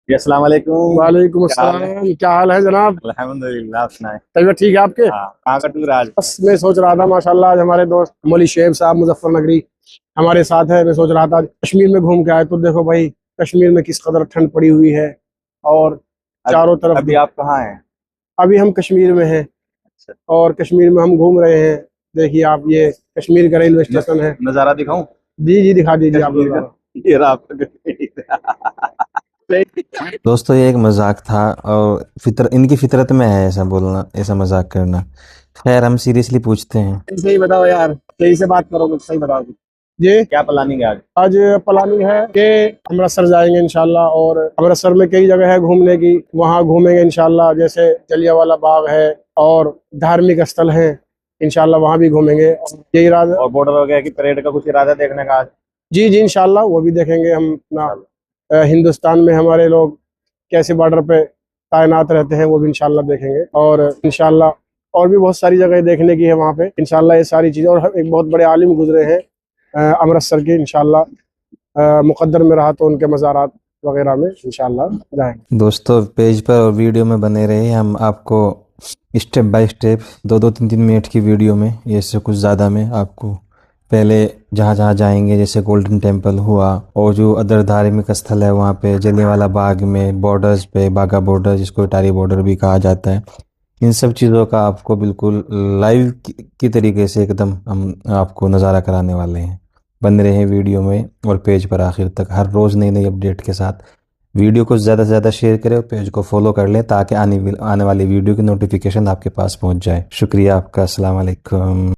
जी, अस्सलाम वालेकुम। वालेकुम क्या हाल है? अस्सलाम। क्या हाल है जनाब? अल्हम्दुलिल्लाह, आप सुनाएं। तबीयत ठीक है आपके? हाँ, कहाँ का टूर आज? बस मैं सोच रहा था माशाल्लाह आज हमारे दोस्त मौली शेब साहब मुजफ्फरनगरी हमारे साथ है। मैं सोच रहा था आज कश्मीर में घूम के आए तो देखो भाई कश्मीर में किस कदर ठंड पड़ी हुई है और अभी चारों तरफ अभी आप कहाँ हैं? अभी हम कश्मीर में हैं अच्छा। और कश्मीर में हम घूम रहे हैं। देखिए आप ये कश्मीर का रेलवे न, स्टेशन है। नज़ारा दिखाऊं जी जी दिखा दीजिए आप कश्मीर नज़ारा। का? ये रहा आपका कश्मीर। दोस्तों ये एक मजाक था और इनकी फितरत में है ऐसा बोलना, ऐसा मजाक करना। खैर हम सीरियसली पूछते हैं। सही बताओ यार, सही से बात करो, कुछ सही बताओ जी। क्या प्लानिंग है आज? आज प्लानिंग है कि अमृतसर जाएंगे इंशाल्लाह और अमृतसर में कई जगह है घूमने की, वहाँ घूमेंगे इंशाल्लाह। जैसे जलियांवाला बाग है और धार्मिक स्थल है, इंशाल्लाह वहाँ भी घूमेंगे। और यही इरादा। और बॉर्डर वगैरह की परेड का कुछ इरादा देखने का आज? जी जी इंशाल्लाह वो भी देखेंगे हम अपना। हिंदुस्तान में हमारे लोग कैसे बॉर्डर पे तैनात रहते हैं वो भी इंशाल्लाह देखेंगे। और इंशाल्लाह और भी बहुत सारी जगह देखने की है वहाँ पे इंशाल्लाह, ये सारी चीज़ें। और एक बहुत बड़े आलिम गुजरे हैं अमृतसर के, इंशाल्लाह मुकद्दर में रहा तो उनके मज़ारात वगैरह में इंशाल्लाह जाएंगे। दोस्तों पेज पर और वीडियो में बने रहे, हम आपको स्टेप बाय स्टेप 2-2 3-3 मिनट की वीडियो में, ये से कुछ ज़्यादा में आपको पहले जहाँ जहाँ जाएंगे, जैसे गोल्डन टेम्पल हुआ और जो अदर धार्मिक स्थल है वहाँ पे, जलियांवाला बाग में, बॉर्डर्स पे बाघा बॉर्डर जिसको इटारी बॉर्डर भी कहा जाता है, इन सब चीज़ों का आपको बिल्कुल लाइव की तरीके से एकदम हम आपको नज़ारा कराने वाले हैं। बन रहे हैं वीडियो में और पेज पर आखिर तक, हर रोज़ नई नई अपडेट के साथ। वीडियो को ज़्यादा से ज़्यादा शेयर करें और पेज को फॉलो कर लें ताकि आने वाली वीडियो की नोटिफिकेशन आपके पास पहुंच जाए। शुक्रिया आपका। अस्सलाम वालेकुम।